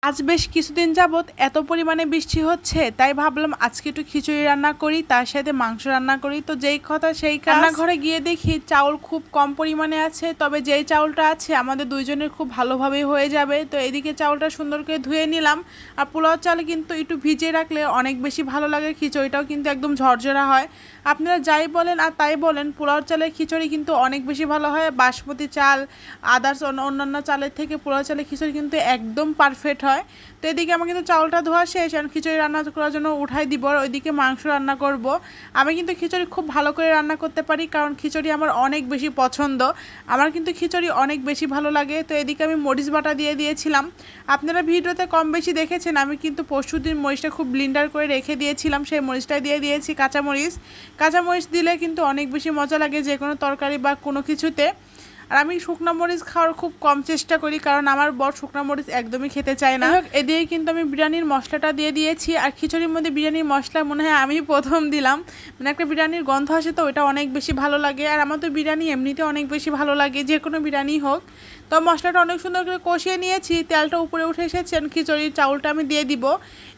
আজ বেশ কিছুদিন যাবত এত পরিমাণে বৃষ্টি হচ্ছে, তাই ভাবলাম আজকে একটু খিচুড়ি রান্না করি, তার সাথে মাংস রান্না করি। তো যেই কথা সেই কাজ, রান্নাঘরে গিয়ে দেখি চাউল খুব কম পরিমাণে আছে, তবে যেই চাউলটা আছে আমাদের দুইজনের খুব ভালোভাবেই হয়ে যাবে। তো এদিকে চাউলটা সুন্দর করে ধুয়ে নিলাম। আর পোলাও চাল কিন্তু একটু ভিজিয়ে রাখলে অনেক বেশি ভালো লাগে, খিচুড়িটাও কিন্তু একদম ঝরঝরা হয়। আপনারা যাই বলেন আর তাই বলেন, পোলাও চালের খিচুড়ি কিন্তু অনেক বেশি ভালো হয়। বাসমতি চাল, আদার্স অন্যান্য চালের থেকে পোলাও চালের খিচুড়ি কিন্তু একদম পারফেক্ট হয়। তো এদিকে আমার কিন্তু চাউলটা ধোয়া শেষ, আর খিচুড়ি রান্না করার জন্য উঠাই দিব। ওইদিকে মাংস রান্না করব। আমি কিন্তু খিচুড়ি খুব ভালো করে রান্না করতে পারি, কারণ খিচুড়ি আমার অনেক বেশি পছন্দ। আমার কিন্তু খিচুড়ি অনেক বেশি ভালো লাগে। তো এদিকে আমি মরিচ বাটা দিয়ে দিয়েছিলাম। আপনারা ভিডিওতে কম বেশি দেখেছেন, আমি কিন্তু পরশুদিন মরিচটা খুব ব্লিন্ডার করে রেখে দিয়েছিলাম, সেই মরিচটাই দিয়ে দিয়েছি। কাঁচামরিচ দিলে কিন্তু অনেক বেশি মজা লাগে যে কোনো তরকারি বা কোনো কিছুতে। আর আমি শুকনো মরিচ খাওয়ার খুব কম চেষ্টা করি, কারণ আমার বর শুকনো মরিচ একদমই খেতে চায় না। এদিকে কিন্তু আমি বিরিয়ানির মশলাটা দিয়ে দিয়েছি। আর খিচুড়ির মধ্যে বিরিয়ানির মশলা মনে হয় আমি প্রথম দিলাম, মানে একটা বিরিয়ানির গন্ধ আসে, তো ওটা অনেক বেশি ভালো লাগে। আর আমার তো বিরিয়ানি এমনিতে অনেক বেশি ভালো লাগে, যে কোনো বিরিয়ানি হোক। তো মশলাটা অনেক সুন্দর করে কষিয়ে নিয়েছি, তেলটা উপরে উঠে এসেছে। খিচুড়ির চাউলটা আমি দিয়ে দিব।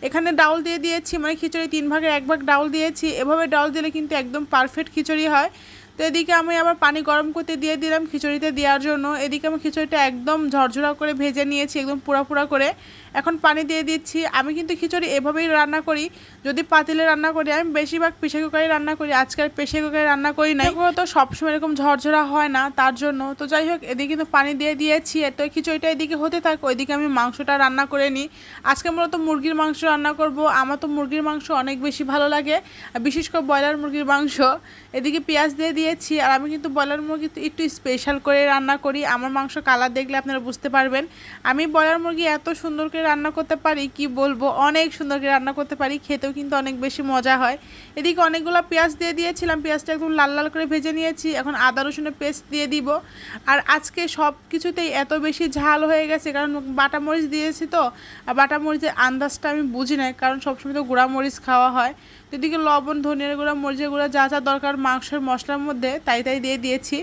এখানে ডাউল দিয়ে দিয়েছি, মানে খিচুড়ি 3 ভাগের 1 ভাগ ডাউল দিয়েছি। এভাবে ডাউল দিলে কিন্তু একদম পারফেক্ট খিচুড়ি হয়। তো এদিকে আমি আবার পানি গরম করতে দিয়ে দিলাম খিচুড়িতে দেওয়ার জন্য। এদিকে আমি খিচুড়িটা একদম ঝরঝরা করে ভেজে নিয়েছি, একদম পুরা করে। এখন পানি দিয়ে দিচ্ছি। আমি কিন্তু খিচুড়ি এভাবেই রান্না করি, যদি পাতিলে রান্না করি। আমি বেশিরভাগ প্রেসার কুকারে রান্না করি, আজকাল প্রেসার কুকারে রান্না করি না, তো সবসময় এরকম ঝরঝরা হয় না, তার জন্য। তো যাই হোক, এদিকে কিন্তু পানি দিয়ে দিয়েছি। তো খিচুড়িটা এদিকে হতে থাক, ওইদিকে আমি মাংসটা রান্না করে নিই। আজকে মূলত মুরগির মাংস রান্না করব। আমার তো মুরগির মাংস অনেক বেশি ভালো লাগে, বিশেষ করে ব্রয়লার মুরগির মাংস। এদিকে পেঁয়াজ দিয়ে দিয়েছি। আর আমি কিন্তু ব্রয়লার মুরগি একটু স্পেশাল করে রান্না করি। আমার মাংস কালার দেখলে আপনারা বুঝতে পারবেন। আমি ব্রয়লার মুরগি এত সুন্দর করে রান্না করতে পারি, কি বলবো, অনেক সুন্দর করে রান্না করতে পারি, খেতেও কিন্তু অনেক বেশি মজা হয়। এদিকে অনেকগুলো পেঁয়াজ দিয়ে দিয়েছিলাম, পেঁয়াজটা একদম লাল লাল করে ভেজে নিয়েছি। এখন আদা রসুনের পেস্ট দিয়ে দিব। আর আজকে সব কিছুতেই এত বেশি ঝাল হয়ে গেছে, কারণ বাটা মরিচ দিয়েছি। তো আর বাটা মরিচের আন্দাজটা আমি বুঝি না, কারণ সবসময় তো গুঁড়া মরিচ খাওয়া হয়। তো এদিকে লবণ, ধনিয়ার গুঁড়া, মরিচের গুঁড়া, যা যা দরকার মাংসের মশলার মধ্যে তাই দিয়ে দিয়েছি।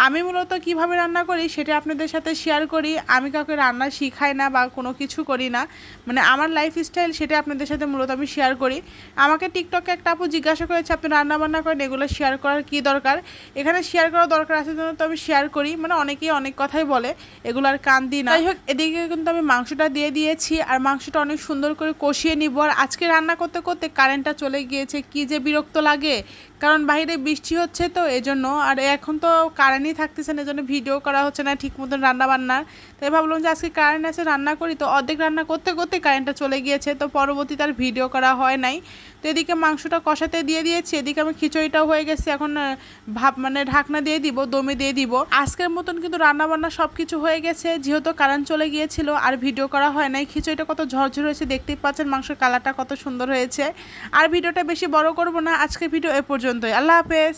আমি মূলত কিভাবে রান্না করি সেটা আপনাদের সাথে শেয়ার করি। আমি কাউকে রান্না শিখাই না বা কোনো কিছু করি না, মানে আমার লাইফস্টাইল সেটা আপনাদের সাথে মূলত আমি শেয়ার করি। আমাকে টিকটকে একটা আপু জিজ্ঞাসা করেছে, আপনি রান্না বান্না করেন, এগুলো শেয়ার করার কী দরকার? এখানে শেয়ার করার দরকার আছে জন্য তো আমি শেয়ার করি, মানে অনেকেই অনেক কথাই বলে, এগুলো আর কান দিই না। যাই হোক, এদিকে কিন্তু আমি মাংসটা দিয়ে দিয়েছি। আর মাংসটা অনেক সুন্দর করে কষিয়ে নিব। আর আজকে রান্না করতে করতে কারেন্টটা চলে গিয়েছে, কি যে বিরক্ত লাগে, কারণ বাইরে বৃষ্টি হচ্ছে, তো এজন্য। আর এখন তো কারেন্টই থাকতেছে না, এজন্য ভিডিও করা হচ্ছে না ঠিক মতন রান্না বান্নার। তাই ভাবলাম যে আজকে কারেন্ট আছে, রান্না করি। তো অর্ধেক রান্না করতে করতে কারেন্টটা চলে গিয়েছে, তো পরবর্তীতে আর ভিডিও করা হয় নাই। তো এদিকে মাংসটা কষাতে দিয়ে দিয়েছি, এদিকে আমি খিচুড়িটাও হয়ে গেছে। এখন মানে ঢাকনা দিয়ে দিব, দমে দিয়ে দিব। আজকের মতন কিন্তু রান্না বান্না সব কিছু হয়ে গেছে, যেহেতু কারেন্ট চলে গিয়েছিল আর ভিডিও করা হয় নাই। খিচুড়িটা কত ঝরঝর হয়েছে দেখতেই পাচ্ছেন, মাংসের কালারটা কত সুন্দর হয়েছে। আর ভিডিওটা বেশি বড় করব না, আজকের ভিডিও এ পর্যন্তই। আল্লাহ হাফেজ।